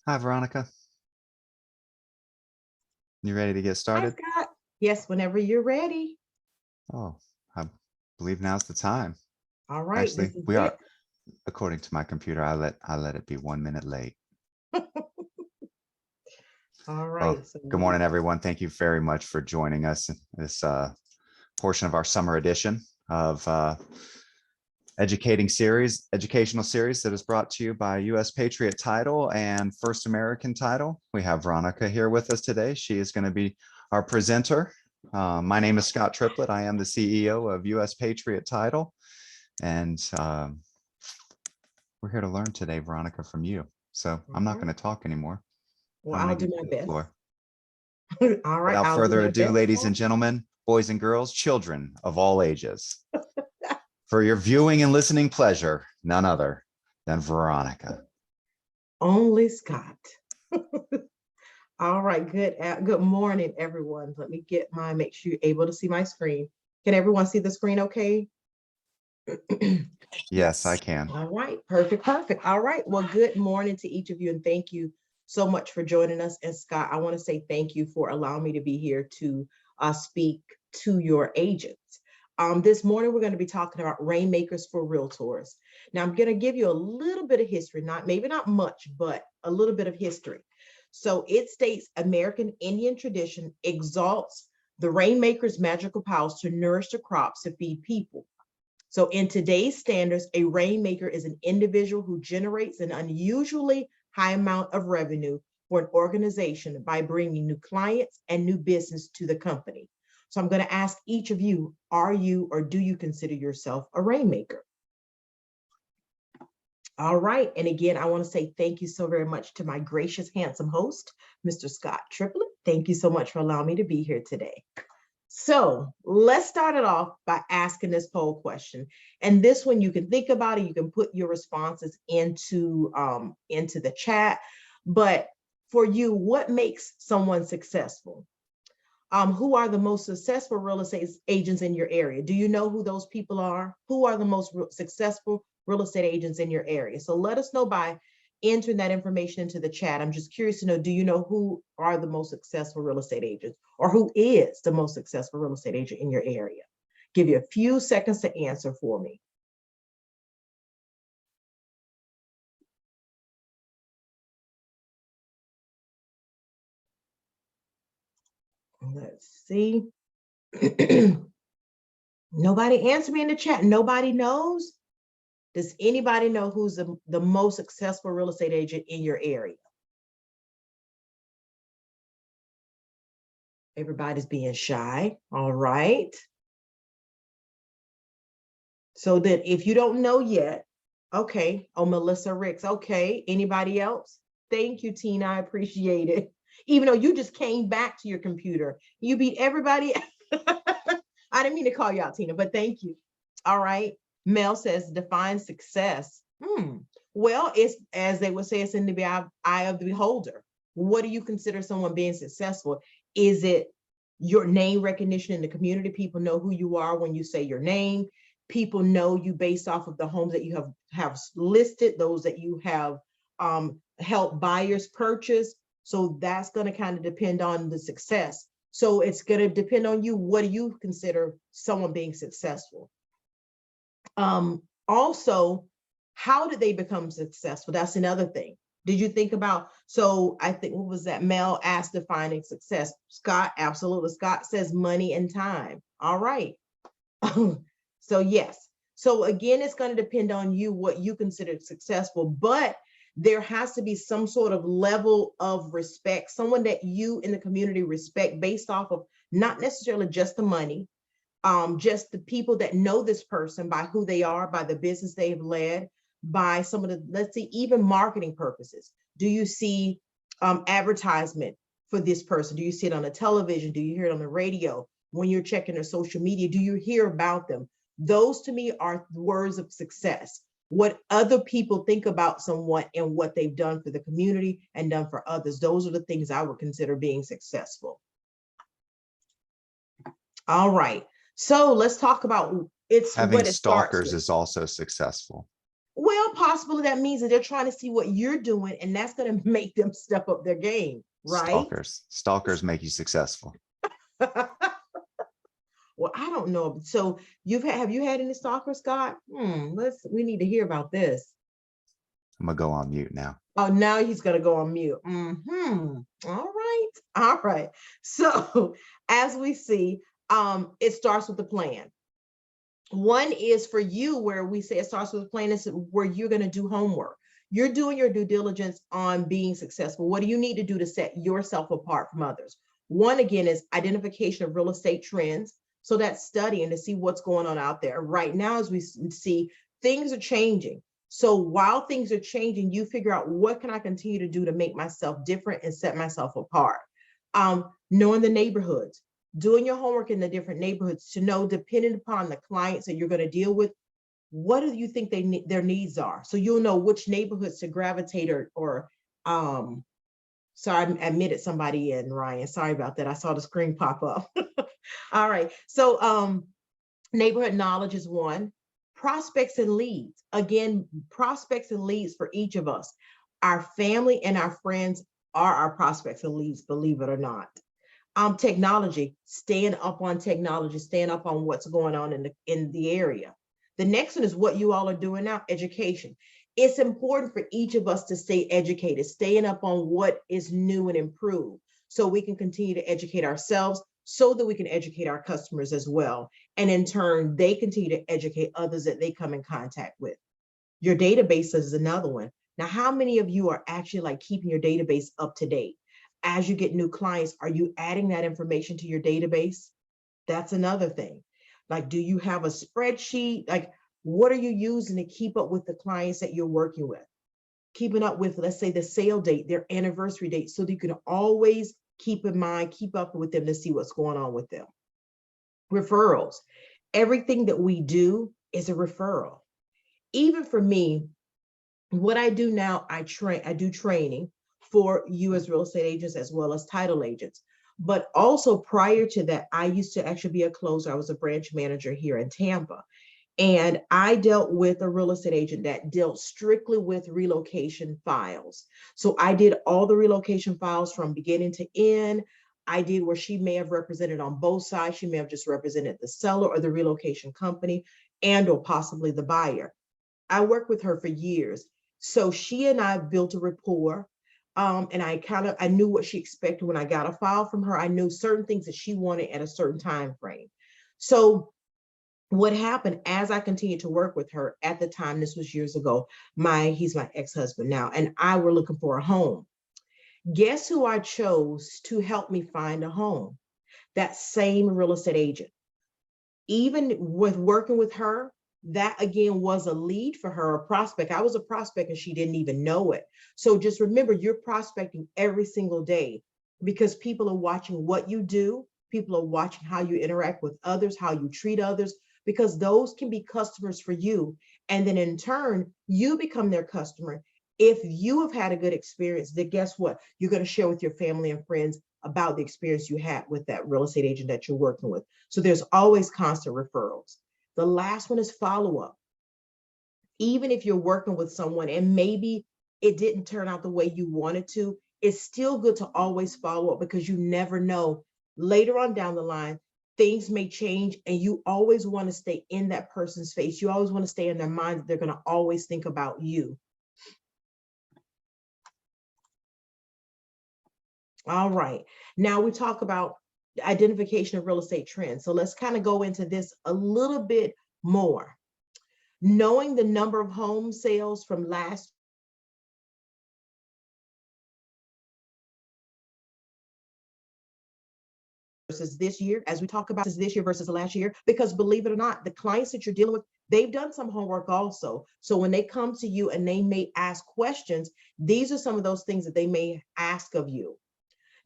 Hi, Veronica. You ready to get Hi, started? Scott. Yes, whenever you're ready. Oh, I believe now's the time. All right, Actually, this is we it. are, according to my computer, I let it be 1 minute late. All Well, right, so good morning, everyone. Thank you very much for joining us in this portion of our summer edition of educational series that is brought to you by U.S. Patriot Title and First American Title. We have Veronica here with us today. She is going to be our presenter. My name is Scott Triplett. I am the CEO of U.S. Patriot Title, and we're here to learn today, Veronica, from you. So all I'm not right. going to talk anymore. Well, I'm going I'll to do give my you the best. floor. All right, Without I'll do further my ado, best, ladies Scott. and gentlemen, boys and girls, children of all ages, for your viewing and listening pleasure, none other than Veronica. Only Scott. All right, good morning, everyone. Let me make sure you're able to see my screen. Can everyone see the screen okay? Yes, I can. All right, perfect. All right, well, good morning to each of you, and thank you so much for joining us. And Scott, I want to say thank you for allowing me to be here to speak to your agents. This morning, we're going to be talking about Rainmakers for Realtors. Now, I'm going to give you a little bit of history, maybe not much, but a little bit of history. So it states American Indian tradition exalts the Rainmaker's magical powers to nourish the crops to feed people. So in today's standards, a rainmaker is an individual who generates an unusually high amount of revenue for an organization by bringing new clients and new business to the company. So I'm going to ask each of you, are you or do you consider yourself a rainmaker? All right. And again, I want to say thank you so very much to my gracious, handsome host, Mr. Scott Triplett. Thank you so much for allowing me to be here today. So let's start it off by asking this poll question. And this one, you can think about it. You can put your responses into the chat. But for you, what makes someone successful? Who are the most successful real estate agents in your area? Do you know who those people are? Who are the most successful real estate agents in your area? So let us know by entering that information into the chat. I'm just curious to know, do you know who are the most successful real estate agents, or who is the most successful real estate agent in your area? Give you a few seconds to answer for me. Let's see. Nobody answered me in the chat. Nobody knows. Does anybody know who's the most successful real estate agent in your area? Everybody's being shy. All right. So that if you don't know yet, okay. Oh, Melissa Ricks. Okay. Anybody else? Thank you, Tina. I appreciate it. Even though you just came back to your computer, you beat everybody. I didn't mean to call you out, Tina, but thank you. All right. Mel says, define success. Well, it's, as they would say, it's in the eye of the beholder. What do you consider someone being successful? Is it your name recognition in the community? People know who you are when you say your name. People know you based off of the homes that you have listed, those that you have helped buyers purchase. So that's going to kind of depend on the success. So it's going to depend on you. What do you consider someone being successful? Also, how did they become successful? That's another thing. Did you think about, so I think, what was that? Mel asked defining success. Scott, absolutely. Scott says money and time. All right. So yes. So again, it's going to depend on you, what you consider successful, but there has to be some sort of level of respect, someone that you in the community respect based off of not necessarily just the money, just the people that know this person by who they are, by the business they've led, by some of the, let's see, even marketing purposes. Do you see advertisement for this person? Do you see it on the television? Do you hear it on the radio? When you're checking their social media, do you hear about them? Those to me are words of success. What other people think about someone and what they've done for the community and done for others. Those are the things I would consider being successful. All right. So let's talk about Having stalkers is also successful. Well, possibly that means that they're trying to see what you're doing, and that's going to make them step up their game, right? Stalkers make you successful. Well, I don't know. So have you had any stalkers, Scott? We need to hear about this. I'm gonna go on mute now. Oh, now he's gonna go on mute. All right. All right. So as we see, it starts with the plan. One is for you where we say it starts with a plan, is where you're going to do homework. You're doing your due diligence on being successful. What do you need to do to set yourself apart from others? One, again, is identification of real estate trends. So that's studying to see what's going on out there. Right now, as we see, things are changing. So while things are changing, you figure out what can I continue to do to make myself different and set myself apart. Knowing the neighborhoods, doing your homework in the different neighborhoods to know, depending upon the clients that you're going to deal with, what do you think their needs are? So you'll know which neighborhoods to gravitate or sorry, I admitted somebody in, Ryan. Sorry about that. I saw the screen pop up. All right. So neighborhood knowledge is one. Prospects and leads. Again, prospects and leads for each of us. Our family and our friends are our prospects and leads, believe it or not. Technology, staying up on technology, staying up on what's going on in the area. The next one is what you all are doing now, education. It's important for each of us to stay educated, staying up on what is new and improved, so we can continue to educate ourselves, so that we can educate our customers as well. And in turn, they continue to educate others that they come in contact with. Your database is another one. Now, how many of you are actually like keeping your database up to date? As you get new clients, are you adding that information to your database? That's another thing. Like, do you have a spreadsheet? Like, what are you using to keep up with the clients that you're working with? Keeping up with, let's say, the sale date, their anniversary date, so that you can always keep in mind, keep up with them to see what's going on with them. Referrals. Everything that we do is a referral. Even for me, what I do now, I do training for you as real estate agents as well as title agents. But also prior to that, I used to actually be a closer. I was a branch manager here in Tampa. And I dealt with a real estate agent that dealt strictly with relocation files. So I did all the relocation files from beginning to end. I did where she may have represented on both sides. She may have just represented the seller or the relocation company and or possibly the buyer. I worked with her for years. So she and I built a rapport. And I knew what she expected when I got a file from her. I knew certain things that she wanted at a certain time frame. So what happened as I continued to work with her at the time, this was years ago, he's my ex-husband now, and I were looking for a home. Guess who I chose to help me find a home? That same real estate agent. Even with working with her, that again was a lead for her, a prospect. I was a prospect and she didn't even know it. So just remember, you're prospecting every single day, because people are watching what you do. People are watching how you interact with others, how you treat others, because those can be customers for you. And then in turn, you become their customer. If you have had a good experience, then guess what? You're going to share with your family and friends about the experience you had with that real estate agent that you're working with. So there's always constant referrals. The last one is follow-up. Even if you're working with someone and maybe it didn't turn out the way you wanted to, it's still good to always follow up, because you never know, later on down the line, things may change, and you always want to stay in that person's face. You always want to stay in their mind, that they're going to always think about you. All right. Now we talk about identification of real estate trends. So let's kind of go into this a little bit more. Knowing the number of home sales from last versus this year, as we talk about this year versus last year, because believe it or not, the clients that you're dealing with, they've done some homework also. So when they come to you and they may ask questions, these are some of those things that they may ask of you.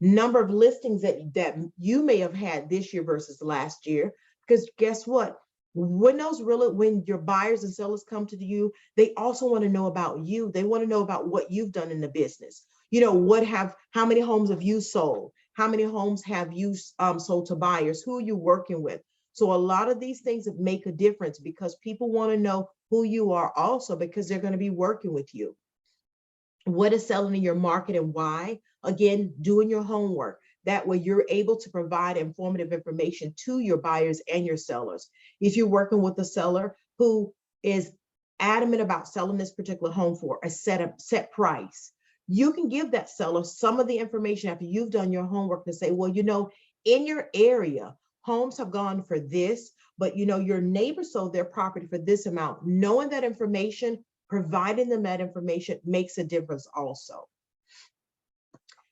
Number of listings that you may have had this year versus last year, because guess what? When your buyers and sellers come to you, they also want to know about you. They want to know about what you've done in the business. How many homes have you sold? How many homes have you sold to buyers? Who are you working with? So a lot of these things that make a difference, because people want to know who you are also, because they're going to be working with you. What is selling in your market and why? Again, doing your homework. That way you're able to provide informative information to your buyers and your sellers. If you're working with a seller who is adamant about selling this particular home for a set price, you can give that seller some of the information after you've done your homework to say, well, you know, in your area, homes have gone for this, but you know, your neighbor sold their property for this amount. Knowing that information, providing them that information makes a difference also.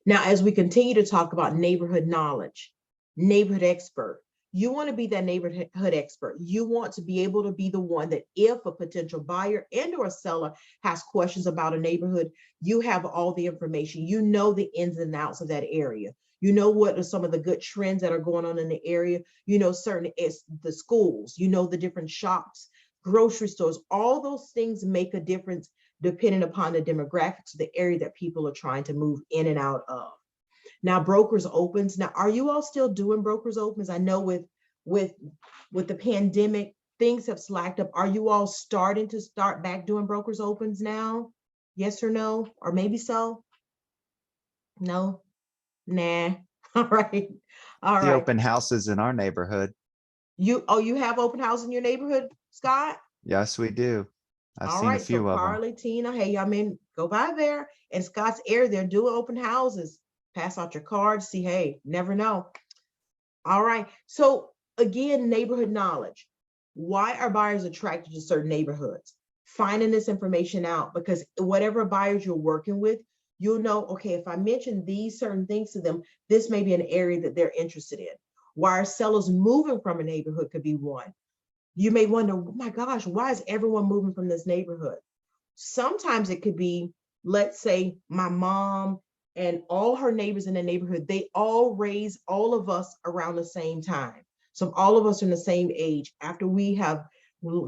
Now, as we continue to talk about neighborhood knowledge, neighborhood expert, you want to be that neighborhood expert. You want to be able to be the one that if a potential buyer and or a seller has questions about a neighborhood, you have all the information. You know the ins and outs of that area. You know what are some of the good trends that are going on in the area. You know certain the schools, you know the different shops, grocery stores, all those things make a difference depending upon the demographics of the area that people are trying to move in and out of. Now, brokers opens. Now, are you all still doing brokers opens? I know with the pandemic, things have slacked up. Are you all starting back doing brokers opens now? Yes or no? Or maybe so? No? Nah. All right. All The right. open houses in our neighborhood. You have open house in your neighborhood, Scott? Yes, we do. I've All seen a right, so few of them. Carly, Tina, hey, I mean, go by there. And Scott's area, they're doing open houses. Pass out your cards, see, hey, never know. All right, so again, neighborhood knowledge. Why are buyers attracted to certain neighborhoods? Finding this information out, because whatever buyers you're working with, you'll know, okay, if I mention these certain things to them, this may be an area that they're interested in. Why are sellers moving from a neighborhood could be one. You may wonder, oh my gosh, why is everyone moving from this neighborhood? Sometimes it could be, let's say my mom and all her neighbors in the neighborhood, they all raise all of us around the same time. So all of us are in the same age. After we have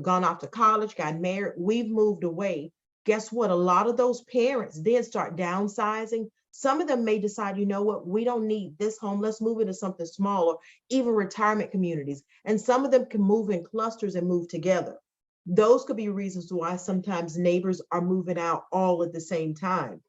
gone off to college, got married, we've moved away. Guess what? A lot of those parents then start downsizing. Some of them may decide, you know what, we don't need this home. Let's move into something smaller, even retirement communities. And some of them can move in clusters and move together. Those could be reasons why sometimes neighbors are moving out all at the same time.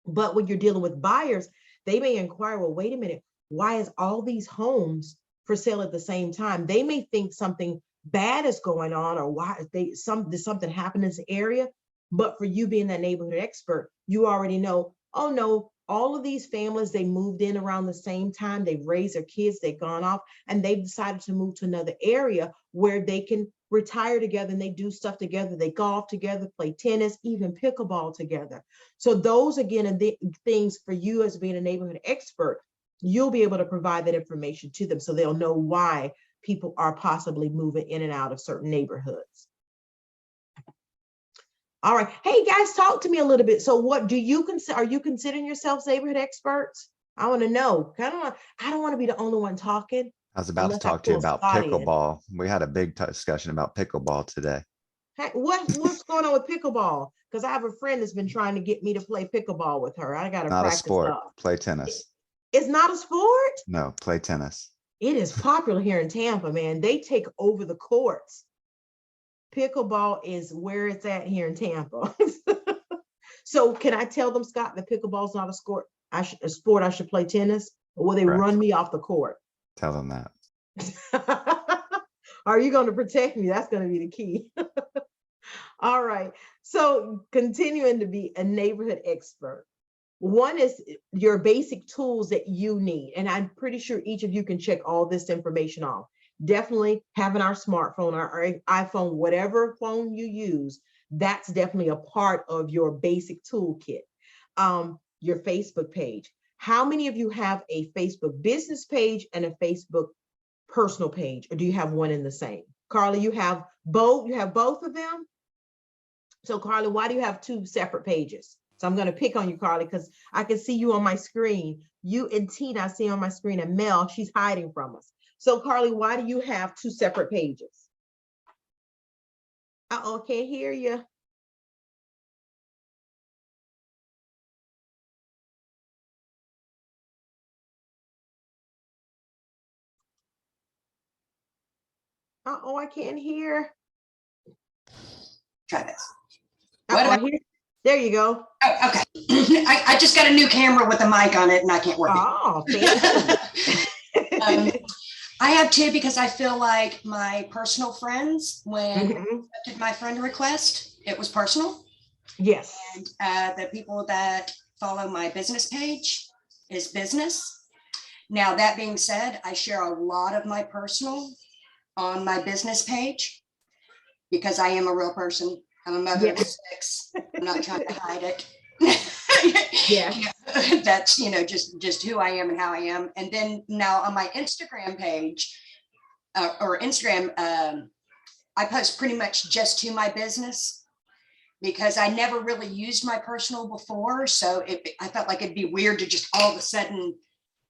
But when you're dealing with buyers, they may inquire, well, wait a minute, why is all these homes for sale at the same time? They may think something bad is going on, or why did something happen in this area. But for you being that neighborhood expert, you already know, oh no, all of these families, they moved in around the same time, they've raised their kids, they've gone off, and they've decided to move to another area where they can retire together and they do stuff together. They golf together, play tennis, even pickleball together. So those again are the things for you as being a neighborhood expert. You'll be able to provide that information to them so they'll know why people are possibly moving in and out of certain neighborhoods. All right. Hey guys, talk to me a little bit. So what do you consider, are you considering yourselves neighborhood experts? I want to know. I don't want to be the only one talking. I was about to Unless I talk to you pull about Scott in. pickleball. We had a big discussion about pickleball today. Hey, what's going on with pickleball? Because I have a friend that's been trying to get me to play pickleball with her. I got to Not a practice sport. up. Play tennis. It's not a sport? No, play tennis. It is popular here in Tampa, man. They take over the courts. Pickleball is where it's at here in Tampa. So can I tell them, Scott, that pickleball is not a sport? A sport I should play tennis, or will they Correct. run me off the court? Tell them that. Are you going to protect me? That's going to be the key. All right. So continuing to be a neighborhood expert. One is your basic tools that you need. And I'm pretty sure each of you can check all this information off. Definitely having our smartphone, our iPhone, whatever phone you use, that's definitely a part of your basic toolkit. Your Facebook page. How many of you have a Facebook business page and a Facebook personal page, or do you have one in the same? Carly, you have both? You have both of them? So Carly, why do you have two separate pages? So I'm going to pick on you, Carly, because I can see you on my screen. You and Tina, I see on my screen, and Mel, she's hiding from us. So Carly, why do you have two separate pages? Uh-oh, can't hear you. Uh-oh, I can't hear. Try this. There you go. Oh, okay. I just got a new camera with a mic on it and I can't work Oh, it. I have two because I feel like my personal friends, when I accepted my friend request, it was personal. Yes. And the people that follow my business page is business. Now, that being said, I share a lot of my personal on my business page because I am a real person. I'm a mother of 6. I'm not trying to hide it. Yeah. That's, just who I am and how I am. And then now on my Instagram page or Instagram, I post pretty much just to my business because I never really used my personal before. So I felt like it'd be weird to just all of a sudden,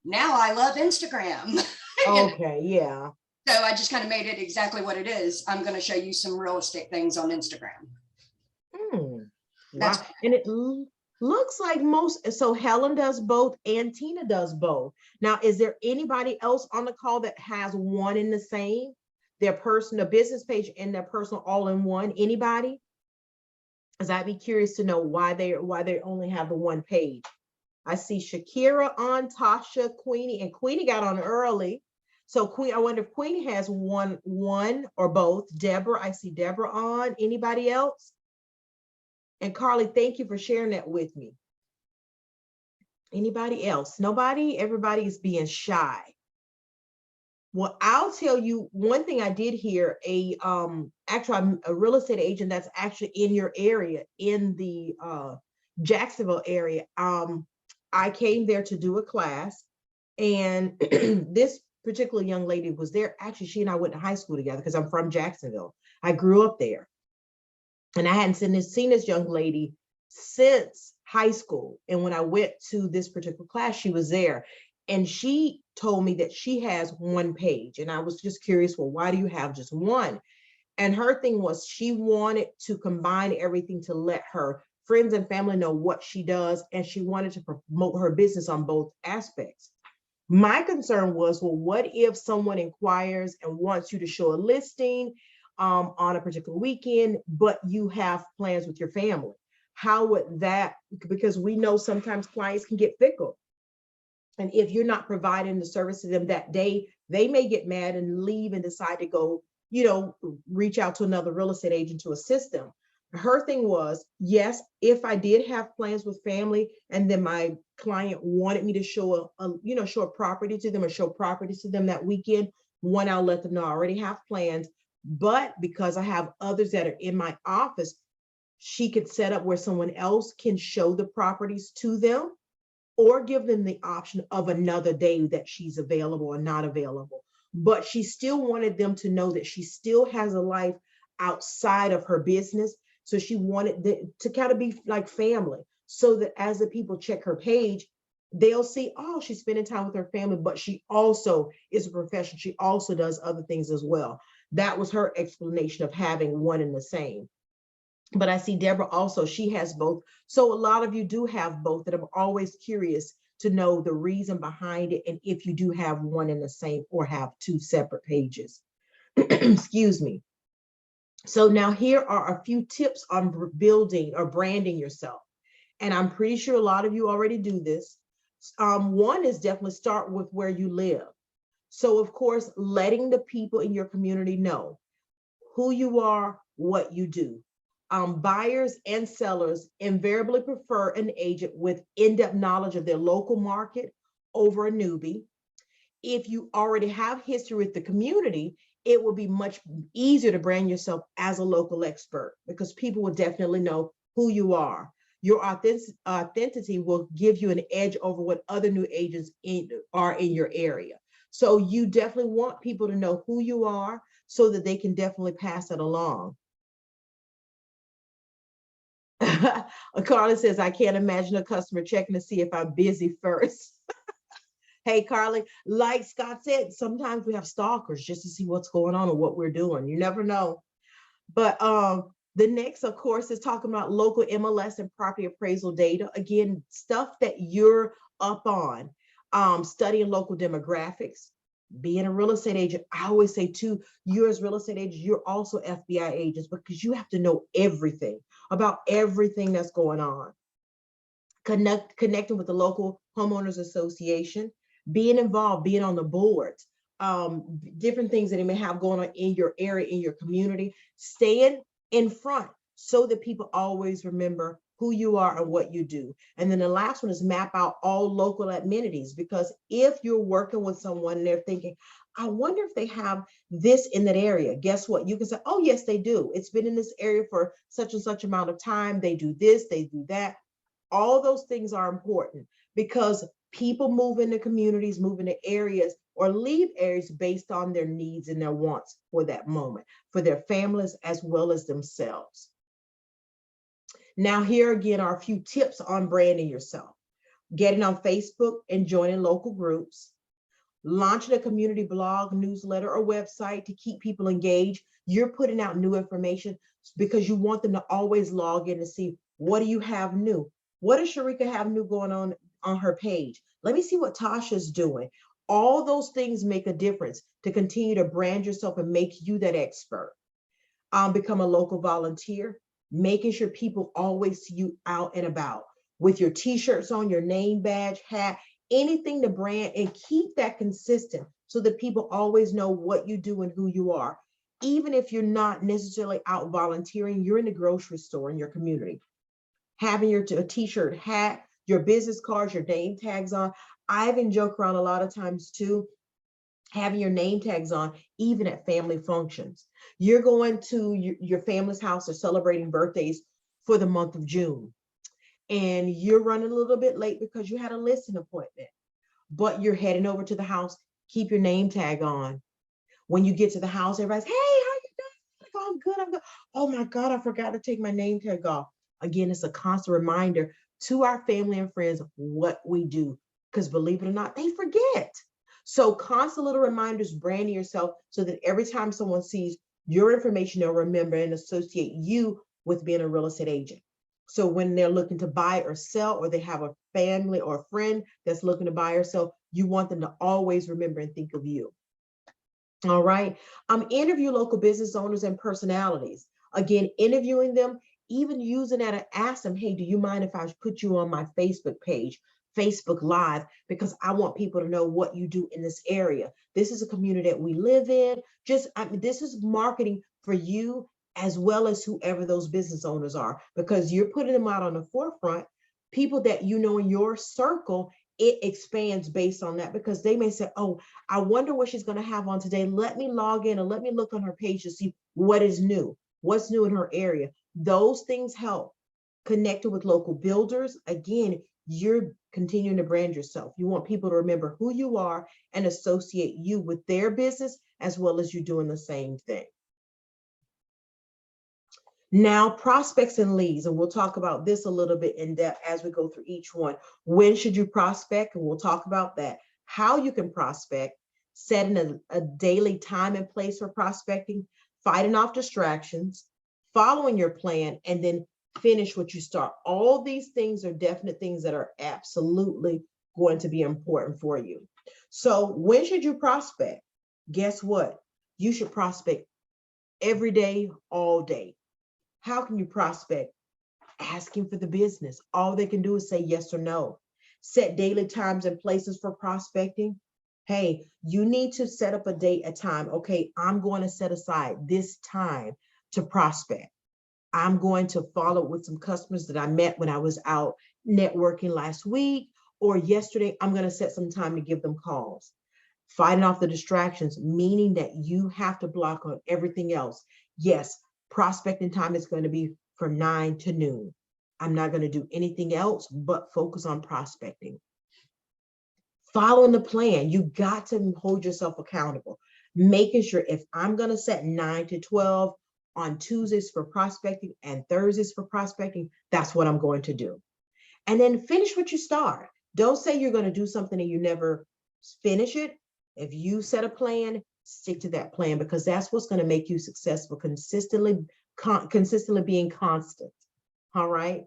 now I love Instagram. Okay, yeah. So I just kind of made it exactly what it is. I'm going to show you some real estate things on Instagram. Wow. And it looks like so Helen does both and Tina does both. Now, is there anybody else on the call that has one in the same? Their personal business page and their personal all in one? Anybody? Because I'd be curious to know why they only have the one page. I see Shakira on, Tasha, Queenie, and Queenie got on early. So I wonder if Queenie has one or both. Deborah, I see Deborah on. Anybody else? And Carly, thank you for sharing that with me. Anybody else? Nobody? Everybody is being shy. Well, I'll tell you one thing I did hear. Actually, I'm a real estate agent that's actually in your area, in the Jacksonville area. I came there to do a class, and this particular young lady was there. Actually, she and I went to high school together because I'm from Jacksonville. I grew up there. And I hadn't seen this young lady since high school. And when I went to this particular class, she was there. And she told me that she has one page. And I was just curious, well, why do you have just one? And her thing was she wanted to combine everything to let her friends and family know what she does. And she wanted to promote her business on both aspects. My concern was, well, what if someone inquires and wants you to show a listing on a particular weekend, but you have plans with your family? How would that, because we know sometimes clients can get fickle. And if you're not providing the service to them that day, they may get mad and leave and decide to go, reach out to another real estate agent to assist them. Her thing was, yes, if I did have plans with family and then my client wanted me to show show a property to them or show properties to them that weekend, one, I'll let them know I already have plans. But because I have others that are in my office, she could set up where someone else can show the properties to them or give them the option of another day that she's available or not available. But she still wanted them to know that she still has a life outside of her business. So she wanted to kind of be like family, so that as the people check her page, they'll see, oh, she's spending time with her family, but she also is a professional. She also does other things as well. That was her explanation of having one and the same. But I see Deborah also, she has both. So a lot of you do have both, and I'm always curious to know the reason behind it and if you do have one and the same or have two separate pages. Excuse me. So now here are a few tips on building or branding yourself. And I'm pretty sure a lot of you already do this. One is definitely start with where you live. So of course, letting the people in your community know who you are, what you do. Buyers and sellers invariably prefer an agent with in-depth knowledge of their local market over a newbie. If you already have history with the community, it will be much easier to brand yourself as a local expert because people will definitely know who you are. Your authenticity will give you an edge over what other new agents are in your area. So you definitely want people to know who you are so that they can definitely pass it along. Carly says, I can't imagine a customer checking to see if I'm busy first. Hey, Carly, like Scott said, sometimes we have stalkers just to see what's going on and what we're doing. You never know. But the next, of course, is talking about local MLS and property appraisal data. Again, stuff that you're up on, studying local demographics, Being a real estate agent, I always say too, you as real estate agents, you're also FBI agents because you have to know everything about everything that's going on. Connecting with the local homeowners association, being involved, being on the boards, different things that they may have going on in your area, in your community, staying in front so that people always remember who you are and what you do. And then the last one is map out all local amenities, because if you're working with someone and they're thinking, I wonder if they have this in that area, guess what? You can say, oh, yes, they do. It's been in this area for such and such amount of time. They do this, they do that. All those things are important because people move into communities, move into areas, or leave areas based on their needs and their wants for that moment, for their families as well as themselves. Now, here again are a few tips on branding yourself. Getting on Facebook and joining local groups, launching a community blog, newsletter, or website to keep people engaged. You're putting out new information because you want them to always log in to see, what do you have new? What does Sharika have new going on her page? Let me see what Tasha's doing. All those things make a difference to continue to brand yourself and make you that expert. Become a local volunteer, making sure people always see you out and about with your t-shirts on, your name badge, hat, anything to brand, and keep that consistent so that people always know what you do and who you are. Even if you're not necessarily out volunteering, you're in the grocery store in your community. Having your t-shirt, hat, your business cards, your name tags on. I even joke around a lot of times too, having your name tags on, even at family functions. You're going to your family's house or celebrating birthdays for the month of June, and you're running a little bit late because you had a listing appointment, but you're heading over to the house, keep your name tag on. When you get to the house, everybody's, hey, how you doing? Like, oh, I'm good, I'm good. Oh my God, I forgot to take my name tag off. Again, it's a constant reminder to our family and friends what we do, because believe it or not, they forget. So constant little reminders, branding yourself so that every time someone sees your information, they'll remember and associate you with being a real estate agent. So when they're looking to buy or sell, or they have a family or a friend that's looking to buy or sell, you want them to always remember and think of you. All right. Interview local business owners and personalities. Again, interviewing them, even using that to ask them, hey, do you mind if I put you on my Facebook page, Facebook Live, because I want people to know what you do in this area. This is a community that we live in. This is marketing for you as well as whoever those business owners are, because you're putting them out on the forefront. People that you know in your circle, it expands based on that, because they may say, oh, I wonder what she's going to have on today. Let me log in and let me look on her page to see what is new, what's new in her area. Those things help. Connected with local builders. Again, you're continuing to brand yourself. You want people to remember who you are and associate you with their business as well as you doing the same thing. Now, prospects and leads, and we'll talk about this a little bit in depth as we go through each one. When should you prospect? And we'll talk about that. How you can prospect, setting a daily time and place for prospecting, fighting off distractions, following your plan, and then finish what you start. All these things are definite things that are absolutely going to be important for you. So when should you prospect? Guess what? You should prospect every day, all day. How can you prospect? Asking for the business. All they can do is say yes or no. Set daily times and places for prospecting. Hey, you need to set up a date, a time. Okay, I'm going to set aside this time to prospect. I'm going to follow with some customers that I met when I was out networking last week or yesterday. I'm going to set some time to give them calls. Fighting off the distractions, meaning that you have to block on everything else. Yes, prospecting time is going to be from 9 to noon. I'm not going to do anything else but focus on prospecting. Following the plan, you got to hold yourself accountable. Making sure if I'm going to set 9 to 12 on Tuesdays for prospecting and Thursdays for prospecting, that's what I'm going to do. And then finish what you start. Don't say you're going to do something and you never finish it. If you set a plan, stick to that plan, because that's what's going to make you successful, consistently being constant. All right.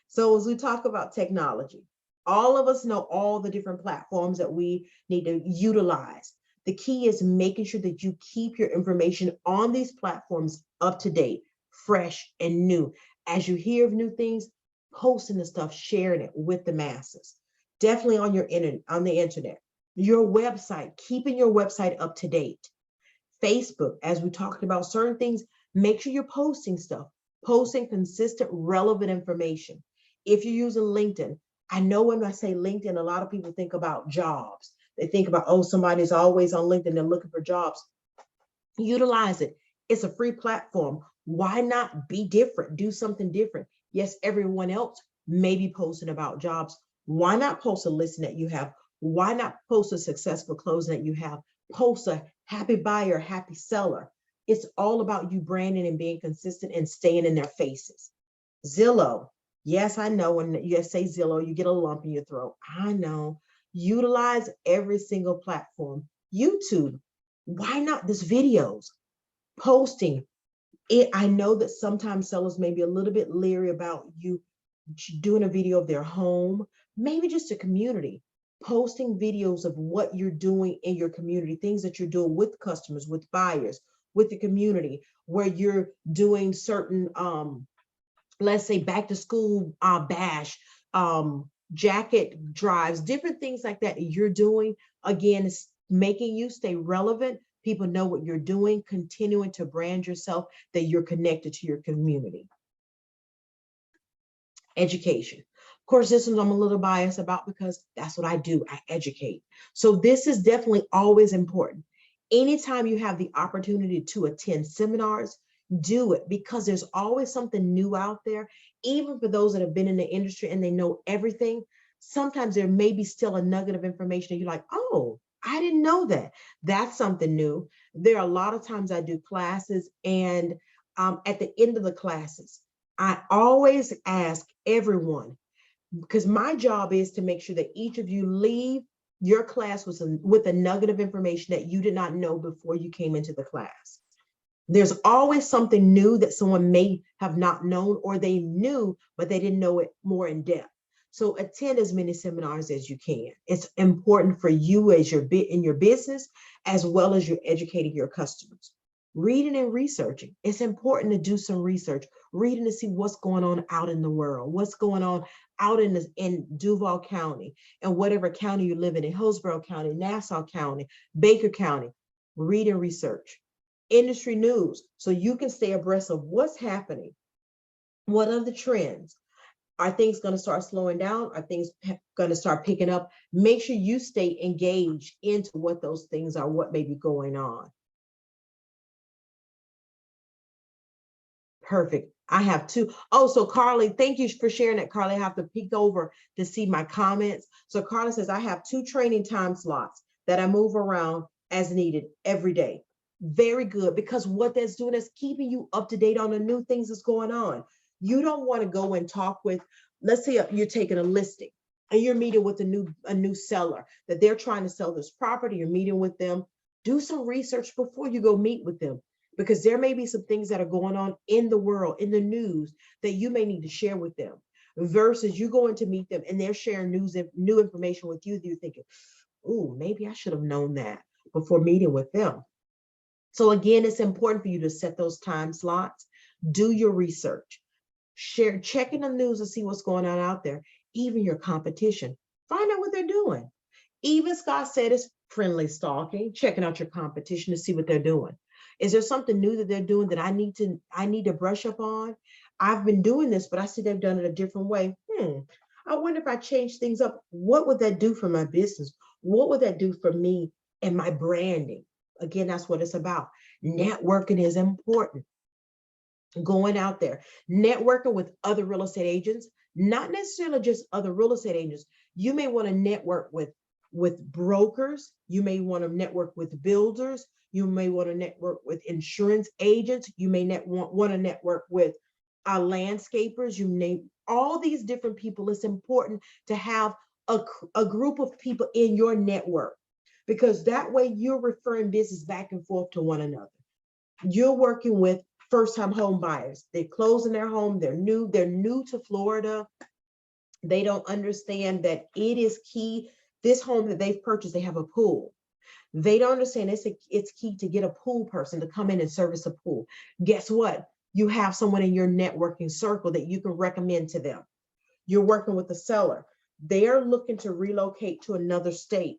So as we talk about technology, all of us know all the different platforms that we need to utilize. The key is making sure that you keep your information on these platforms up to date, fresh and new. As you hear of new things, posting the stuff, sharing it with the masses. Definitely on on the internet. Your website, keeping your website up to date. Facebook, as we talked about certain things, make sure you're posting stuff, posting consistent, relevant information. If you're using LinkedIn, I know when I say LinkedIn, a lot of people think about jobs. They think about, oh, somebody's always on LinkedIn, they're looking for jobs. Utilize it. It's a free platform. Why not be different? Do something different. Yes, everyone else may be posting about jobs. Why not post a listing that you have? Why not post a successful closing that you have? Post a happy buyer, happy seller. It's all about you branding and being consistent and staying in their faces. Zillow. Yes, I know when you say Zillow, you get a lump in your throat. I know. Utilize every single platform. YouTube. Why not this videos? Posting it. I know that sometimes sellers may be a little bit leery about you doing a video of their home, maybe just a community, posting videos of what you're doing in your community, things that you're doing with customers, with buyers, with the community, where you're doing certain, let's say back to school bash, jacket drives, different things like that you're doing. Again, it's making you stay relevant. People know what you're doing, continuing to brand yourself, that you're connected to your community. Education. Of course, this one I'm a little biased about because that's what I do. I educate. So this is definitely always important. Anytime you have the opportunity to attend seminars, do it, because there's always something new out there. Even for those that have been in the industry and they know everything, sometimes there may be still a nugget of information and you're like, oh, I didn't know that. That's something new. There are a lot of times I do classes, and at the end of the classes, I always ask everyone, because my job is to make sure that each of you leave your class with a nugget of information that you did not know before you came into the class. There's always something new that someone may have not known, or they knew, but they didn't know it more in depth. So attend as many seminars as you can. It's important for you as in your business, as well as you're educating your customers. Reading and researching. It's important to do some research, reading to see what's going on out in the world, what's going on out in Duval County, and whatever county you live in Hillsborough County, Nassau County, Baker County. Read and research. Industry news, so you can stay abreast of what's happening. What are the trends? Are things going to start slowing down? Are things going to start picking up? Make sure you stay engaged into what those things are, what may be going on. Perfect. I have two. Oh, so Carly, thank you for sharing that, Carly. I have to peek over to see my comments. So Carly says, I have 2 training time slots that I move around as needed every day. Very good, because what that's doing is keeping you up to date on the new things that's going on. You don't want to go and talk with, let's say you're taking a listing and you're meeting with a new seller that they're trying to sell this property. You're meeting with them. Do some research before you go meet with them, because there may be some things that are going on in the world, in the news, that you may need to share with them, versus you going to meet them and they're sharing new information with you. You're thinking, oh, maybe I should have known that before meeting with them. So again, it's important for you to set those time slots, do your research, checking the news to see what's going on out there, even your competition, find out what they're doing. Even Scott said it's friendly stalking, checking out your competition to see what they're doing. Is there something new that they're doing that I need to brush up on? I've been doing this, but I see they've done it a different way. I wonder if I change things up, what would that do for my business? What would that do for me and my branding? Again, that's what it's about. Networking is important. Going out there, networking with other real estate agents, not necessarily just other real estate agents. You may want to network with brokers. You may want to network with builders. You may want to network with insurance agents. You may want to network with landscapers. You name all these different people. It's important to have a group of people in your network, because that way you're referring business back and forth to one another. You're working with first-time home buyers. They're closing their home. They're new to Florida. They don't understand that it is key. This home that they've purchased, they have a pool. They don't understand it's key to get a pool person to come in and service a pool. Guess what? You have someone in your networking circle that you can recommend to them. You're working with a seller. They're looking to relocate to another state.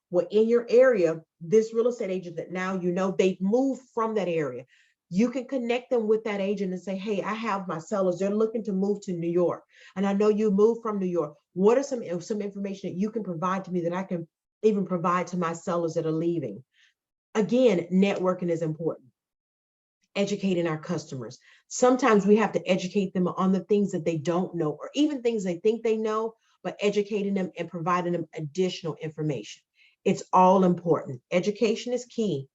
Well, in your area, this real estate agent that now you know they've moved from that area. You can connect them with that agent and say, hey, I have my sellers. They're looking to move to New York. And I know you moved from New York. What are some information that you can provide to me that I can even provide to my sellers that are leaving? Again, networking is important. Educating our customers. Sometimes we have to educate them on the things that they don't know, or even things they think they know, but educating them and providing them additional information. It's all important. Education is key.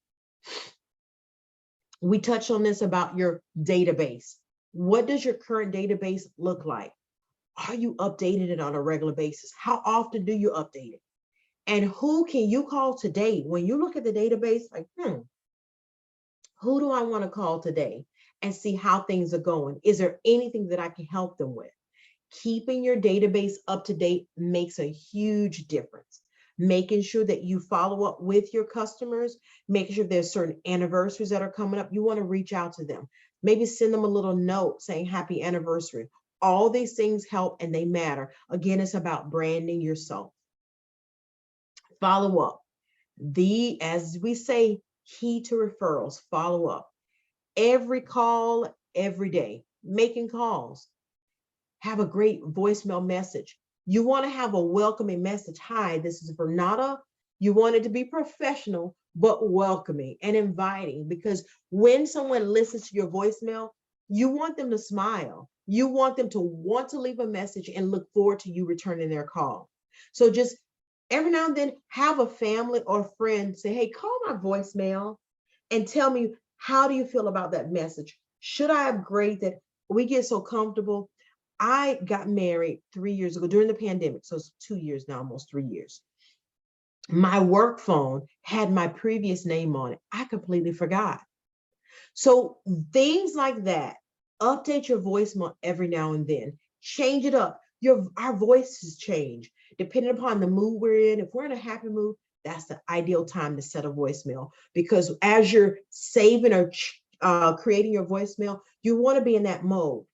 We touched on this about your database. What does your current database look like? Are you updating it on a regular basis? How often do you update it? And who can you call today? When you look at the database, like, who do I want to call today and see how things are going? Is there anything that I can help them with? Keeping your database up to date makes a huge difference. Making sure that you follow up with your customers, making sure there's certain anniversaries that are coming up. You want to reach out to them. Maybe send them a little note saying happy anniversary. All these things help and they matter. Again, it's about branding yourself. Follow up. As we say, key to referrals, follow up. Every call, every day, making calls. Have a great voicemail message. You want to have a welcoming message. Hi, this is Bernata. You want it to be professional, but welcoming and inviting, because when someone listens to your voicemail, you want them to smile. You want them to want to leave a message and look forward to you returning their call. So just every now and then have a family or friend say, hey, call my voicemail and tell me, how do you feel about that message? Should I upgrade that? We get so comfortable. I got married 3 years ago during the pandemic. So it's 2 years now, almost 3 years. My work phone had my previous name on it. I completely forgot. So things like that, update your voicemail every now and then, change it up. Our voices change depending upon the mood we're in. If we're in a happy mood, that's the ideal time to set a voicemail, because as you're saving or creating your voicemail, you want to be in that mode.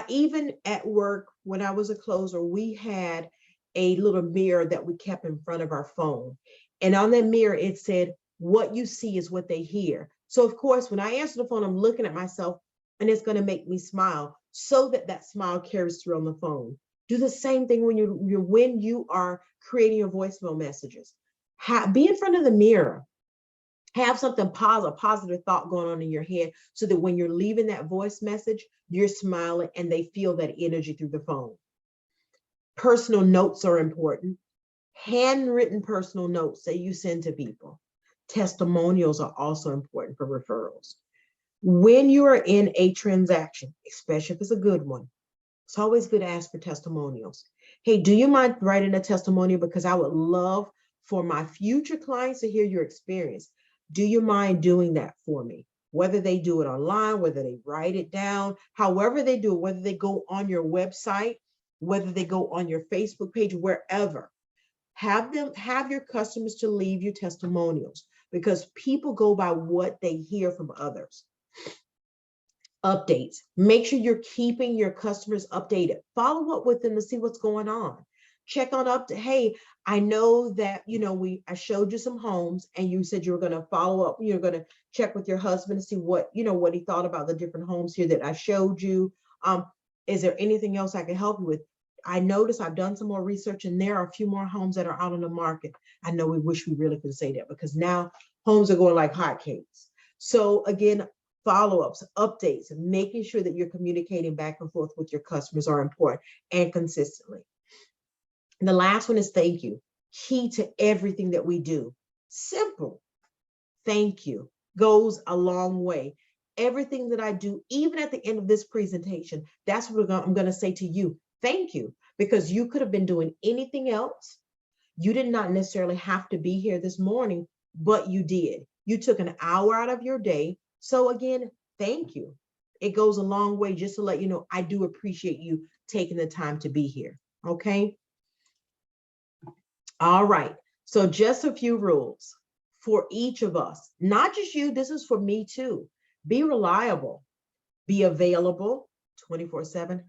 Even at work, when I was a closer, we had a little mirror that we kept in front of our phone. And on that mirror, it said, what you see is what they hear. So of course, when I answer the phone, I'm looking at myself and it's going to make me smile, so that smile carries through on the phone. Do the same thing when you are creating your voicemail messages. Be in front of the mirror. Have something positive, a positive thought going on in your head, so that when you're leaving that voice message, you're smiling and they feel that energy through the phone. Personal notes are important. Handwritten personal notes that you send to people. Testimonials are also important for referrals. When you are in a transaction, especially if it's a good one, it's always good to ask for testimonials. Hey, do you mind writing a testimonial? Because I would love for my future clients to hear your experience. Do you mind doing that for me? Whether they do it online, whether they write it down, however they do it, whether they go on your website, whether they go on your Facebook page, wherever. Have your customers to leave you testimonials, because people go by what they hear from others. Updates. Make sure you're keeping your customers updated. Follow up with them to see what's going on. Check on hey, I know that, I showed you some homes and you said you were going to follow up. You're going to check with your husband to see what he thought about the different homes here that I showed you. Is there anything else I can help you with? I noticed I've done some more research and there are a few more homes that are out on the market. I know we wish we really could say that, because now homes are going like hotcakes. So again, follow-ups, updates, making sure that you're communicating back and forth with your customers are important, and consistently. And the last one is thank you. Key to everything that we do. Simple. Thank you goes a long way. Everything that I do, even at the end of this presentation, that's what I'm going to say to you. Thank you, because you could have been doing anything else. You did not necessarily have to be here this morning, but you did. You took an hour out of your day. So again, thank you. It goes a long way, just to let you know, I do appreciate you taking the time to be here. Okay. All right. So just a few rules. for each of us, not just you, this is for me too. Be reliable, be available 24/7,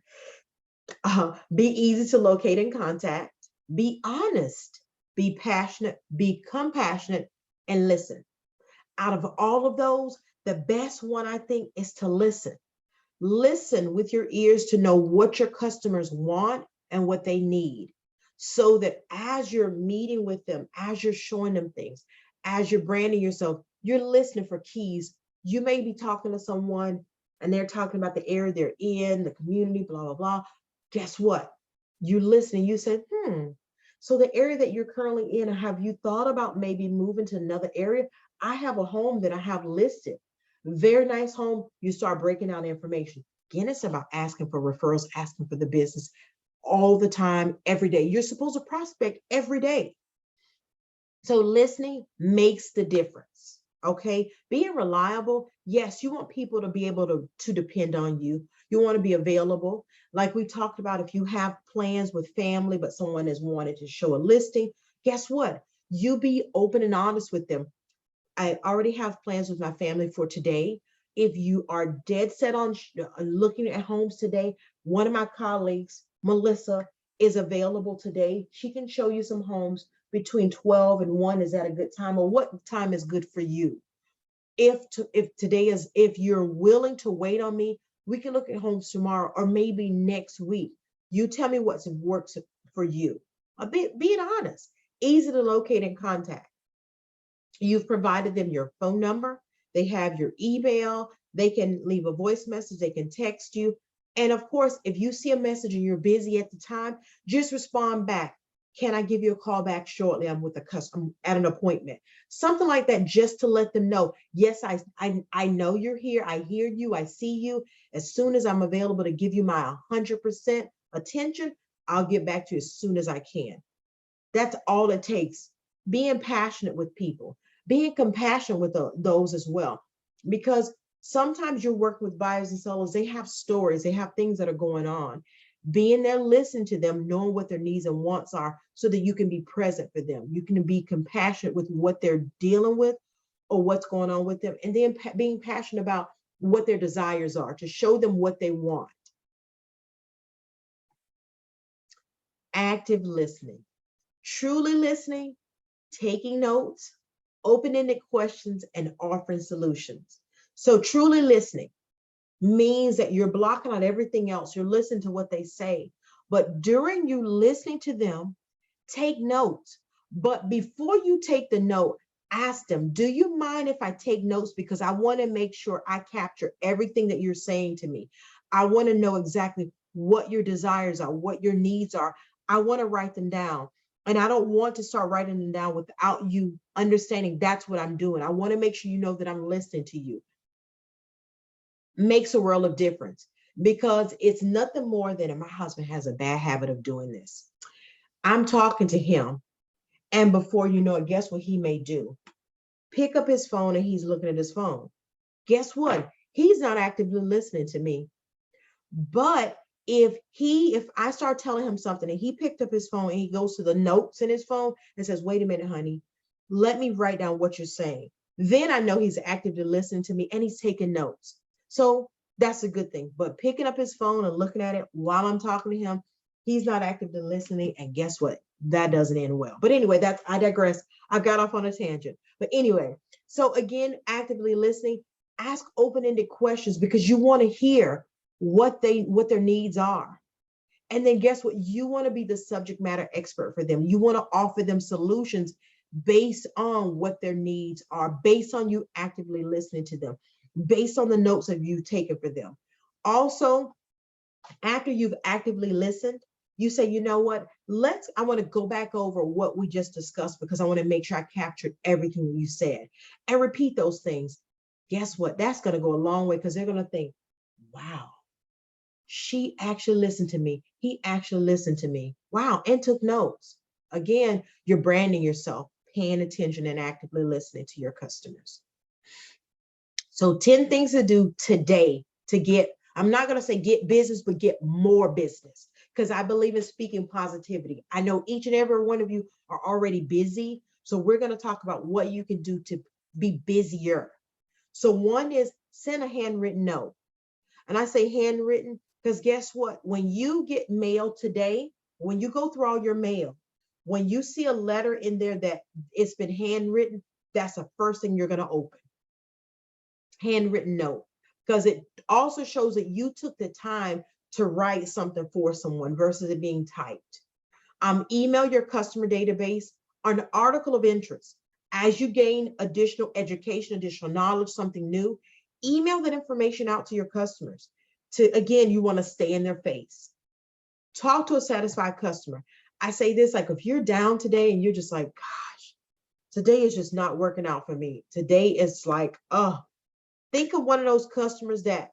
be easy to locate and contact, be honest, be passionate, be compassionate, and listen. Out of all of those, the best one I think is to listen. Listen with your ears to know what your customers want and what they need. So that as you're meeting with them, as you're showing them things, as you're branding yourself, you're listening for keys. You may be talking to someone and they're talking about the area they're in, the community, blah, blah, blah. Guess what? You listening, you said, so the area that you're currently in, have you thought about maybe moving to another area? I have a home that I have listed. Very nice home. You start breaking down information. Again, it's about asking for referrals, asking for the business all the time, every day. You're supposed to prospect every day. So listening makes the difference. Okay. Being reliable. Yes, you want people to be able to depend on you. You want to be available. Like we talked about, if you have plans with family, but someone has wanted to show a listing, guess what? You be open and honest with them. I already have plans with my family for today. If you are dead set on looking at homes today, one of my colleagues, Melissa, is available today. She can show you some homes between 12 and 1. Is that a good time? Or what time is good for you? If today is, if you're willing to wait on me, we can look at homes tomorrow or maybe next week. You tell me what works for you. Being honest, easy to locate and contact. You've provided them your phone number. They have your email. They can leave a voice message. They can text you. And of course, if you see a message and you're busy at the time, just respond back. Can I give you a call back shortly? I'm with a customer at an appointment. Something like that, just to let them know, yes, I know you're here. I hear you. I see you. As soon as I'm available to give you my 100% attention, I'll get back to you as soon as I can. That's all it takes. Being passionate with people, being compassionate with those as well. Because sometimes you're working with buyers and sellers, they have stories, they have things that are going on. Being there, listening to them, knowing what their needs and wants are so that you can be present for them. You can be compassionate with what they're dealing with or what's going on with them. And then being passionate about what their desires are, to show them what they want. Active listening, truly listening, taking notes, open-ended questions, and offering solutions. So truly listening means that you're blocking out everything else. You're listening to what they say. But during you listening to them, take notes. But before you take the note, ask them, do you mind if I take notes? Because I want to make sure I capture everything that you're saying to me. I want to know exactly what your desires are, what your needs are. I want to write them down. And I don't want to start writing them down without you understanding that's what I'm doing. I want to make sure you know that I'm listening to you. Makes a world of difference, because it's nothing more than, and my husband has a bad habit of doing this. I'm talking to him, and before you know it, guess what he may do? Pick up his phone and he's looking at his phone. Guess what? He's not actively listening to me. But if I start telling him something and he picked up his phone and he goes to the notes in his phone and says, wait a minute, honey, let me write down what you're saying. Then I know he's actively listening to me and he's taking notes. So that's a good thing. But picking up his phone and looking at it while I'm talking to him, he's not actively listening. And guess what? That doesn't end well. But anyway, I digress. I got off on a tangent. But anyway, so again, actively listening, ask open-ended questions because you want to hear what their needs are. And then guess what? You want to be the subject matter expert for them. You want to offer them solutions based on what their needs are, based on you actively listening to them, based on the notes that you've taken for them. Also, after you've actively listened, you say, you know what, I want to go back over what we just discussed because I want to make sure I captured everything you said and repeat those things. Guess what? That's going to go a long way because they're going to think, wow, she actually listened to me. He actually listened to me. Wow. And took notes. Again, you're branding yourself, paying attention and actively listening to your customers. So 10 things to do today to get, I'm not going to say get business, but get more business, because I believe in speaking positivity. I know each and every one of you are already busy. So we're going to talk about what you can do to be busier. So one is send a handwritten note. And I say handwritten because guess what? When you get mail today, when you go through all your mail, when you see a letter in there that it's been handwritten, that's the first thing you're going to open. Handwritten note, because it also shows that you took the time to write something for someone versus it being typed. Email your customer database on an article of interest. As you gain additional education, additional knowledge, something new, email that information out to your customers. Again, you want to stay in their face. Talk to a satisfied customer. I say this, like if you're down today and you're just like, gosh, today is just not working out for me. Today is like, think of one of those customers that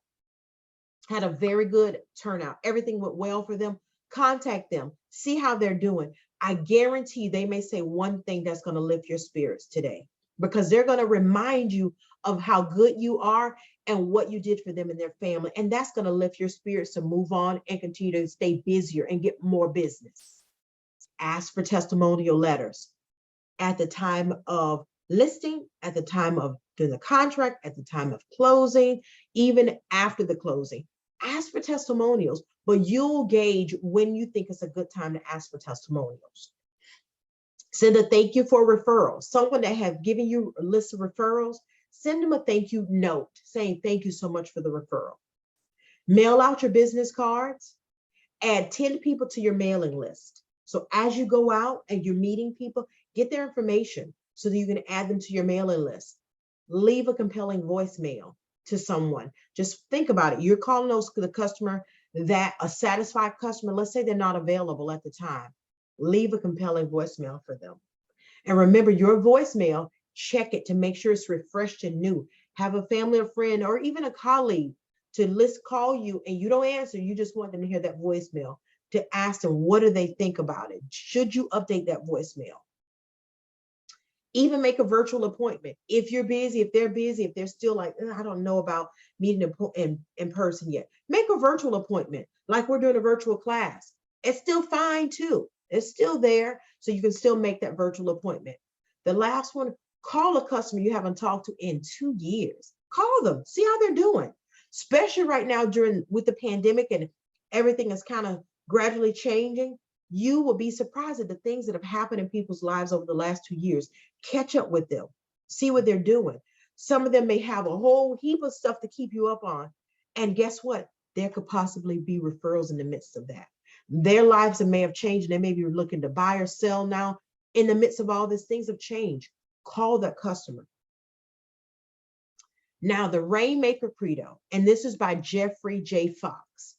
had a very good turnout. Everything went well for them. Contact them, see how they're doing. I guarantee they may say one thing that's going to lift your spirits today, because they're going to remind you of how good you are and what you did for them and their family. And that's going to lift your spirits to move on and continue to stay busier and get more business. Ask for testimonial letters at the time of listing, at the time of doing the contract, at the time of closing, even after the closing. Ask for testimonials, but you'll gauge when you think it's a good time to ask for testimonials. Send a thank you for referrals. Someone that have given you a list of referrals, send them a thank you note saying thank you so much for the referral. Mail out your business cards. Add 10 people to your mailing list. So as you go out and you're meeting people, get their information so that you can add them to your mailing list. Leave a compelling voicemail to someone. Just think about it. You're calling the customer, that a satisfied customer, let's say they're not available at the time. Leave a compelling voicemail for them. And remember, your voicemail, check it to make sure it's refreshed and new. Have a family or friend or even a colleague to call you and you don't answer. You just want them to hear that voicemail, to ask them, what do they think about it? Should you update that voicemail? Even make a virtual appointment. If you're busy, if they're busy, if they're still like, I don't know about meeting in person yet, make a virtual appointment. Like we're doing a virtual class. It's still fine too. It's still there. So you can still make that virtual appointment. The last one, call a customer you haven't talked to in 2 years. Call them, see how they're doing. Especially right now with the pandemic and everything is kind of gradually changing. You will be surprised at the things that have happened in people's lives over the last 2 years. Catch up with them, see what they're doing. Some of them may have a whole heap of stuff to keep you up on. And guess what? There could possibly be referrals in the midst of that. Their lives may have changed. They may be looking to buy or sell now. In the midst of all these things have changed. Call that customer. Now, the Rainmaker Credo, and this is by Jeffrey J. Fox.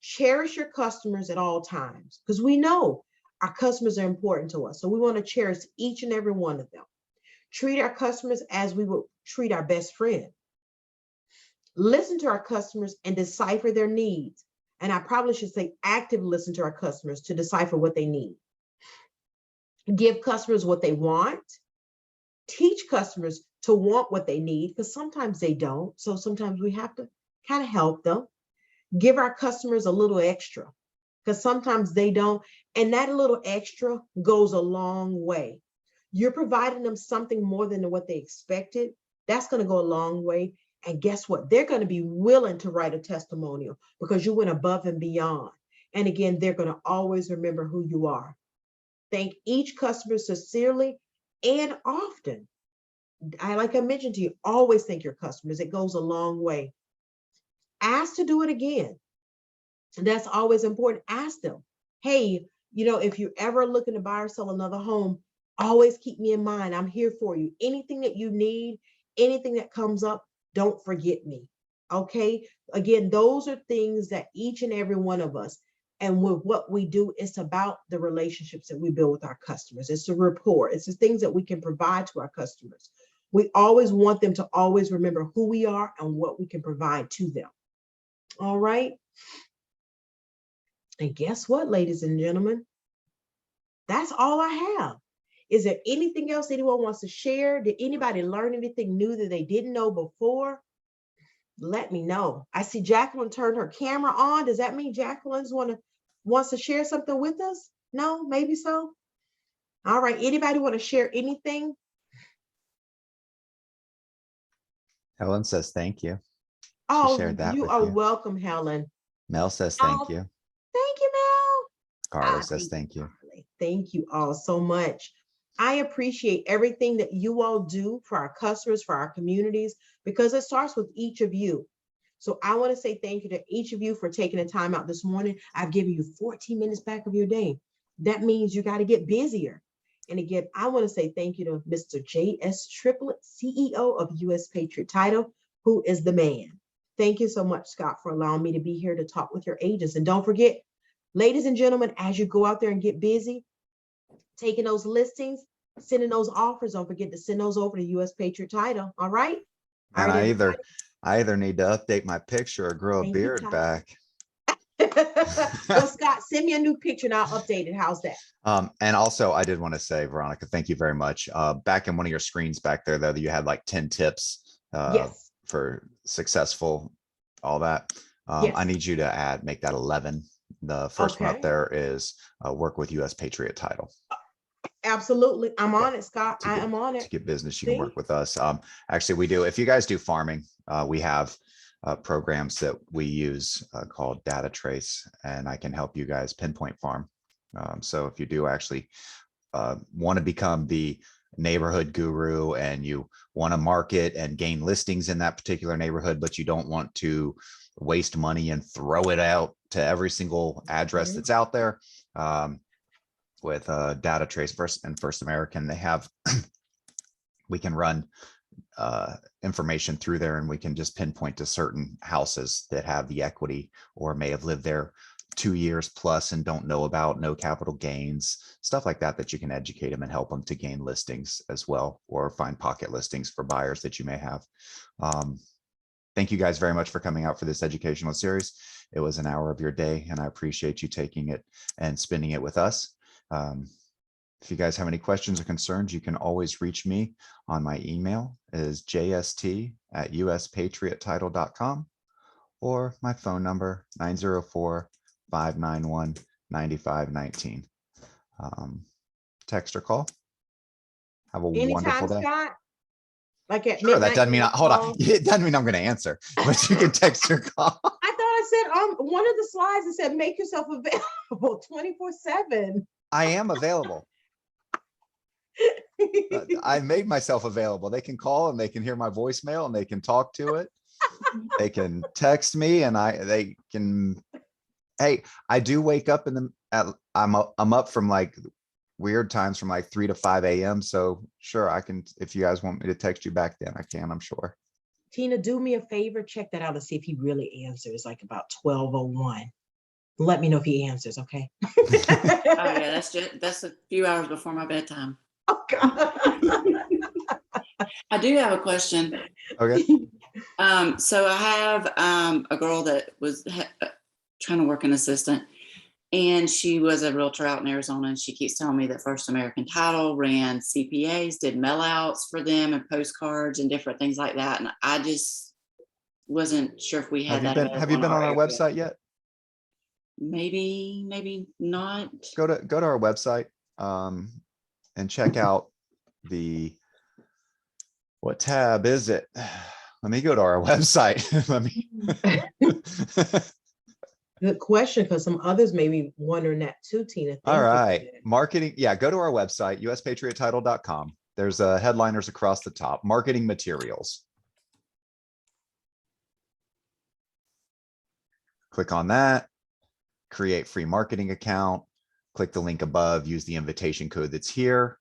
Cherish your customers at all times, because we know our customers are important to us. So we want to cherish each and every one of them. Treat our customers as we would treat our best friend. Listen to our customers and decipher their needs. And I probably should say actively listen to our customers to decipher what they need. Give customers what they want. Teach customers to want what they need, because sometimes they don't. So sometimes we have to kind of help them. Give our customers a little extra, because sometimes they don't. And that little extra goes a long way. You're providing them something more than what they expected. That's going to go a long way. And guess what? They're going to be willing to write a testimonial because you went above and beyond. And again, they're going to always remember who you are. Thank each customer sincerely and often. Like I mentioned to you, always thank your customers. It goes a long way. Ask to do it again. And that's always important. Ask them, hey, if you're ever looking to buy or sell another home, always keep me in mind. I'm here for you. Anything that you need, anything that comes up, don't forget me. Okay. Again, those are things that each and every one of us, and with what we do, it's about the relationships that we build with our customers. It's the rapport. It's the things that we can provide to our customers. We always want them to always remember who we are and what we can provide to them. All right. And guess what, ladies and gentlemen? That's all I have. Is there anything else anyone wants to share? Did anybody learn anything new that they didn't know before? Let me know. I see Jacqueline turned her camera on. Does that mean Jacqueline wants to share something with us? No, maybe so. All right, anybody want to share anything? Helen says thank you. She Oh, shared that you with are you. welcome, Helen. Mel says Oh, thank you. thank you, Mel. Carla I says thank you. Carly. Thank you all so much. I appreciate everything that you all do for our customers, for our communities, because it starts with each of you. So I want to say thank you to each of you for taking the time out this morning. I've given you 14 minutes back of your day. That means you got to get busier. And again, I want to say thank you to Mr. J.S. Triplett, CEO of U.S. Patriot Title, who is the man. Thank you so much, Scott, for allowing me to be here to talk with your agents. And don't forget, ladies and gentlemen, as you go out there and get busy, taking those listings, sending those offers, don't forget to send those over to U.S. Patriot Title. All right? All And right, I either need to update my picture or grow a Thank you, beard Todd. back. Well, Scott, send me a new picture and I'll update it. How's that? And also I did want to say, Veronica, thank you very much. Back in one of your screens back there, though, you had like 10 tips Yes. for successful, all that. Yes. I need you to make that 11. The first one up Okay. there is work with U.S. Patriot Title. Absolutely. I'm on it, Scott. To I get- am on To it. get business, you See? can work with us. Actually, we do. If you guys do farming, we have programs that we use called Data Trace, and I can help you guys pinpoint farm. So if you do actually want to become the neighborhood guru and you want to market and gain listings in that particular neighborhood, but you don't want to waste money and throw it out to every single address Mhm. that's out there, with Data Trace First American, they have, we can run information through there and we can just pinpoint to certain houses that have the equity or may have lived there 2 years plus and don't know about no capital gains, stuff like that, that you can educate them and help them to gain listings as well, or find pocket listings for buyers that you may have. Thank you guys very much for coming out for this educational series. It was an hour of your day and I appreciate you taking it and spending it with us. If you guys have any questions or concerns, you can always reach me on my email is jst@uspatriottitle.com or my phone number 904-591-9519. Text or call. Have a wonderful Anytime, day. Scott. Like at Sure, that midnight. doesn't mean, hold on, call. it doesn't mean I'm going to answer, but you can text or call. I thought I said on one of the slides, it said make yourself available 24/7. I am available. I made myself available. They can call and they can hear my voicemail and they can talk to it. They can text me and they can, hey, I do wake up I'm up from like weird times from like 3 to 5 a.m. So sure, I can, if you guys want me to text you back then I can, I'm sure. Tina, do me a favor, check that out and see if he really answers, like about 12:01. Let me know if he answers, okay? Oh yeah, that's a few hours before my bedtime. Oh, God. I do have a question. Okay. So I have a girl that was trying to work an assistant, and she was a realtor out in Arizona, and she keeps telling me that First American Title ran CPAs, did mail outs for them and postcards and different things like that. And I just wasn't sure if we had that. Have you been on our area. website yet? Maybe not. Go to our website and check out what tab is it? Let me go to our website. Let me. Good question, because some others may be wondering that too, Tina. Thank All you for right, that. marketing. Yeah, go to our website, uspatriottitle.com. There's headliners across the top, marketing materials. Click on that, create free marketing account, click the link above, use the invitation code that's here.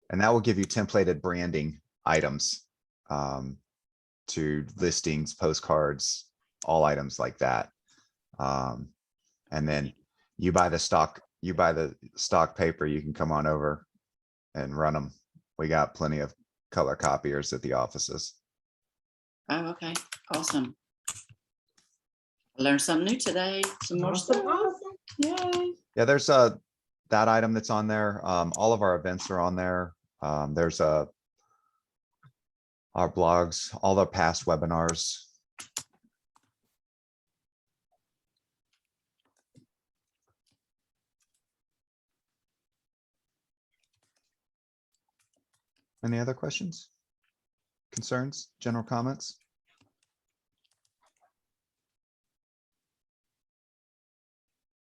And that will give you templated branding items to listings, postcards, all items like that. And then you buy the stock paper, you can come on over and run them. We got plenty of color copiers at the offices. Oh, okay. Awesome. I learned something new today. Some more Awesome, stuff. awesome. Yay. Yeah, there's that item that's on there. All of our events are on there. There's our blogs, all the past webinars. Any other questions? Concerns, general comments?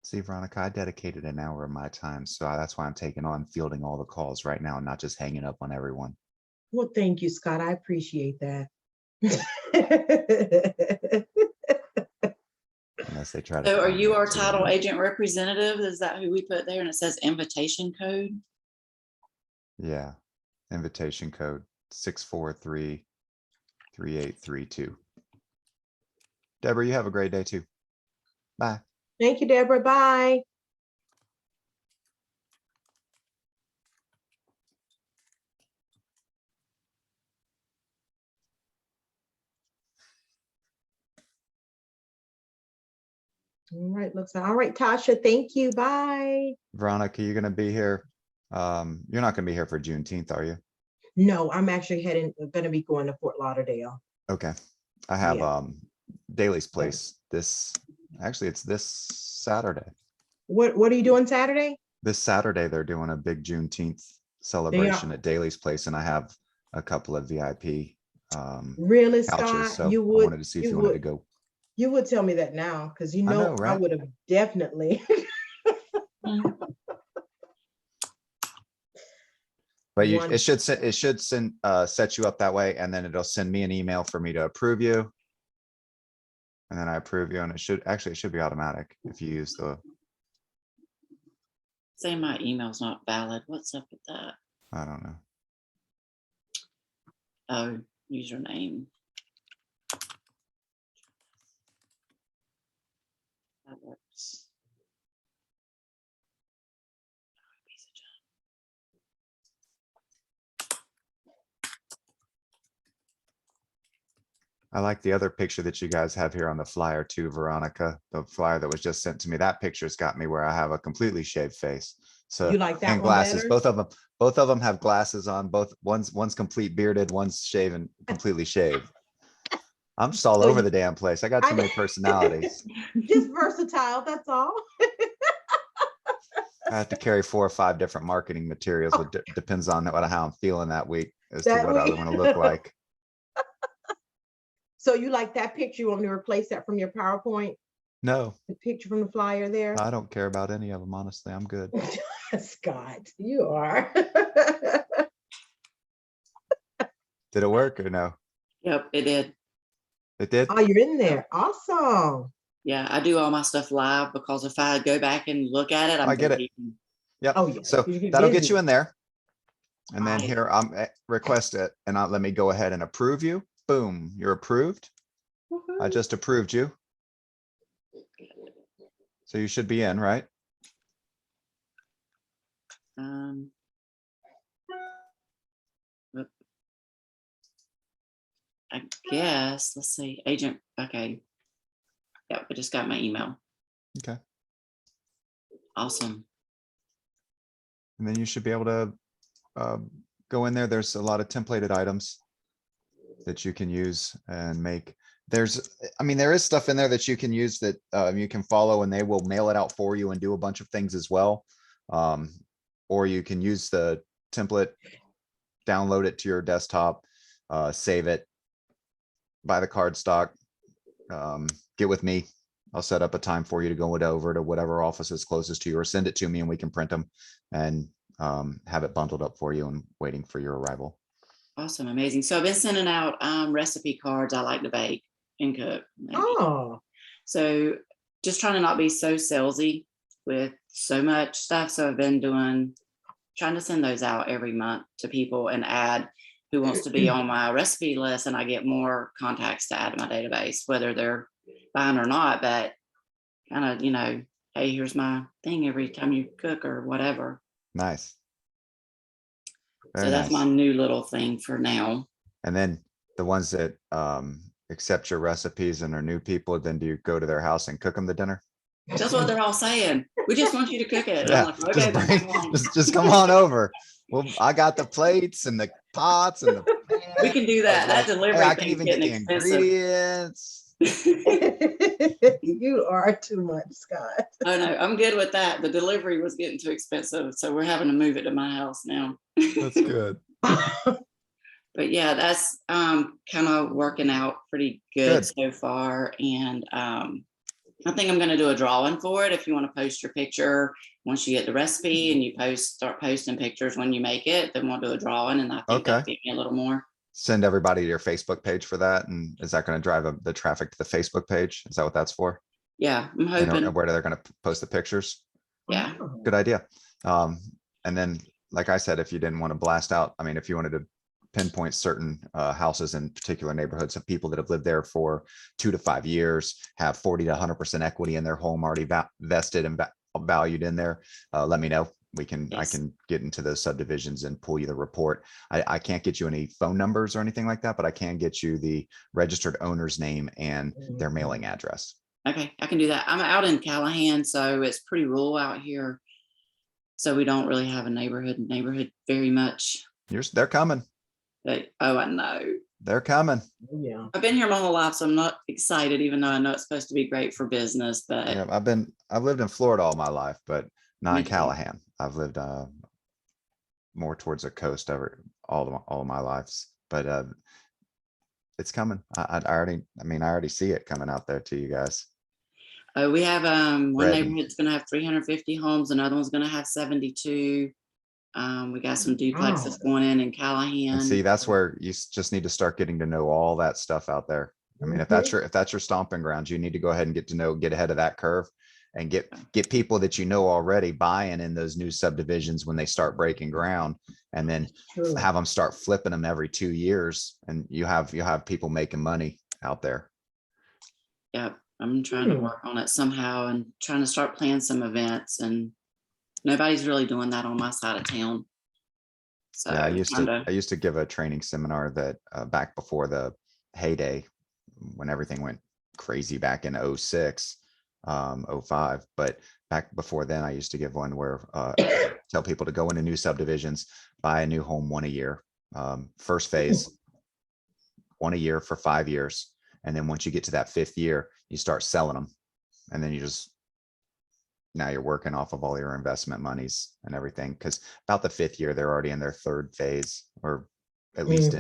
See, Veronica, I dedicated an hour of my time, so that's why I'm taking on fielding all the calls right now, not just hanging up on everyone. Well, thank you, Scott. I appreciate that. Unless they try to. So are call me you at our 2 title a.m. agent representative? Is that who we put there? And it says invitation code? Yeah, invitation code 643-3832. Deborah, you have a great day too. Bye. Thank you, Deborah. Bye. All right, looks all right, Tasha. Thank you. Bye. Veronica, you're gonna be here. You're not gonna be here for Juneteenth, are you? No, I'm actually gonna be going to Fort Lauderdale. Okay. I have Yeah. Daly's place actually it's this Saturday. What are you doing Saturday? This Saturday, they're doing a big Juneteenth celebration at Daly's place, and I have a couple of VIP Really, couches, Scott? so I wanted to see if you wanted to go. You would tell me that now, because I know, I right? would have definitely. But it Wonderful. should set you up that way, and then it'll send me an email for me to approve you. And then I approve you, and it should be automatic if you use the, Saying my email's not valid. What's up with that? I don't know. Oh, username. That works. I like the other picture that you guys have here on the flyer too, Veronica. The flyer that was just sent to me. That picture's got me where I have a completely shaved face. So, You like that and one glasses. better? Both of them have glasses on. One's complete bearded, one's shaven, completely shaved. I'm just all So over the damn place. I got too many personalities. Just versatile, that's all. I have to carry 4 or 5 different marketing materials. It depends on how I'm feeling that week as to what I want to look like. So you like that picture? You want me to replace that from your PowerPoint? No, The picture from the flyer there? I don't care about any of them, honestly. I'm good. Scott, you are. Did it work or no? Yep, it did. It did? Oh, you're in there. Awesome. Yeah, I do all my stuff live because if I go back and look at it, I'm I get it. deleting. Yep. Oh, yeah. So You get that'll get busy. you in there. And then Right. here, request it, and let me go ahead and approve you. Boom, you're approved. I Woohoo. just approved you. So you should be in, right? But I guess, let's see, agent, okay. Yep, I just got my email. Okay. Awesome. And then you should be able to go in there. There's a lot of templated items that you can use and make. There is stuff in there that you can use that you can follow, and they will mail it out for you and do a bunch of things as well. Or you can use the template, download it to your desktop, save it, buy the card stock, get with me. I'll set up a time for you to go over to whatever office is closest to you, or send it to me and we can print them and have it bundled up for you and waiting for your arrival. Awesome, amazing. So I've been sending out recipe cards. I like to bake and cook. Maybe. Oh, So just trying to not be so salesy with so much stuff. So I've been trying to send those out every month to people and add who wants to be on my recipe list, and I get more contacts to add to my database, whether they're buying or not, but kind of, hey, here's my thing every time you cook or whatever. Nice. So Very that's nice. my new little thing for now. And then the ones that accept your recipes and are new people, then do you go to their house and cook them the dinner? That's what they're all saying. We just want you to cook it. And Yeah, I'm like, okay, then come on. just come on over. Well, I got the plates and the pots and the We can do that. That delivery I can thing's even get getting the expensive. ingredients. you are too much, Scott. Oh no, I'm good with that. The delivery was getting too expensive, so we're having to move it to my house now. That's good. But yeah, that's kind of working out pretty good Good. so far. And I think I'm going to do a drawing for it. If you want to post your picture once you get the recipe and you start posting pictures when you make it, then we'll do a drawing. And I think Okay. that'll get me a little more. Send everybody to your Facebook page for that. And is that going to drive the traffic to the Facebook page? Is that what that's for? Yeah, I'm And hoping. where they're going to post the pictures? Yeah. Good idea. And then, like I said, if you didn't want to blast out, I mean, if you wanted to pinpoint certain houses in particular neighborhoods of people that have lived there for 2 to 5 years, have 40 to 100% equity in their home already vested and valued in there, let me know. I Yes. can get into those subdivisions and pull you the report. I can't get you any phone numbers or anything like that, but I can get you the registered owner's name and their mailing address. Okay, I can do that. I'm out in Callahan, so it's pretty rural out here. So we don't really have a neighborhood very much. They're coming. I know. They're coming. Yeah. I've been here my whole life, so I'm not excited, even though I know it's supposed to be great for business. But Yeah, I've lived in Florida all my life, but not Me in too. Callahan. I've lived more towards the coast all of my lives, but it's coming. I already see it coming out there to you guys. we have one Ready. neighborhood's going to have 350 homes, another one's going to have 72. We got some duplexes going in Callahan. And see, that's where you just need to start getting to know all that stuff out there. I mean, if that's your stomping grounds, you need to go ahead and get ahead of that curve and get people that you know already buying in those new subdivisions when they start breaking ground, and then True. have them start flipping them every 2 years, and you have people making money out there. Yep, I'm trying to work on it somehow and trying to start planning some events, and nobody's really doing that on my side of town. So Yeah, I used to give a training seminar that back before the heyday, when everything went crazy back in 06, 05. But back before then, I used to give one where tell people to go into new subdivisions, buy a new home 1 a year. First phase, 1 a year for 5 years. And then once you get to that 5th year, you start selling them. And then now you're working off of all your investment monies and everything. Because about the 5th year, they're already in their 3rd phase, or at least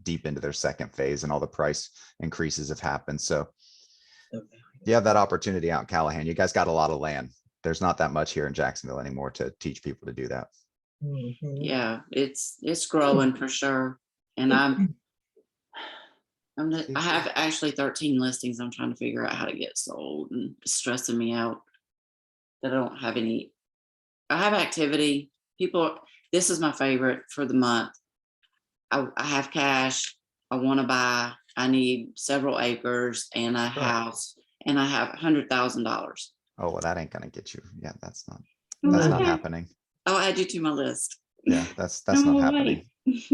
deep into their 2nd phase, and all the price increases have happened. So you have that opportunity out in Callahan. You guys got a lot of land. There's not that much here in Jacksonville anymore to teach people to do that. Yeah, it's growing for sure. And I have actually 13 listings I'm trying to figure out how to get sold, and it's stressing me out that I don't have any. I have activity. This is my favorite for the month. I have cash. I want to buy. I need several acres and a house, and I have $100,000. Oh, well, that ain't gonna get you. Yeah, that's not happening. I'll add you to my list. Yeah, that's No not way. happening.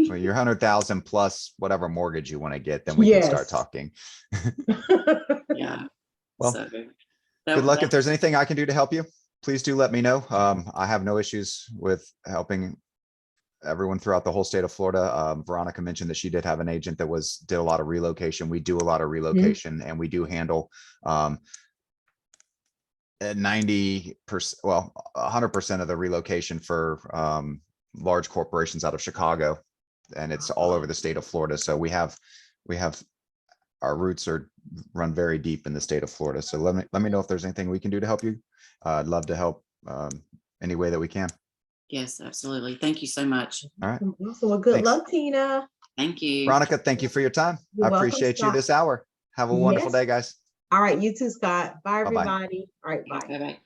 Well, your 100,000 plus whatever mortgage you want to get, then we can start talking. Yeah. Well, So, good luck. If there's anything I can do to help you, please do let me know. I have no issues with helping everyone throughout the whole state of Florida. Veronica mentioned that she did have an agent that did a lot of relocation. We do a lot of relocation, and we do handle 90%, well, 100% of the relocation for large corporations out of Chicago, and it's all over the state of Florida. So we have our roots run very deep in the state of Florida. So let me know if there's anything we can do to help you. I'd love to help any way that we can. Yes, absolutely. Thank you so much. All right. Awesome. Well, good Thanks. luck, Tina. Thank you. Veronica, thank you for your time. You're I welcome, appreciate you Scott. this hour. Have a wonderful Yes. day, guys. All right, you too, Scott. Bye, Bye-bye. everybody. All right, bye. Bye-bye.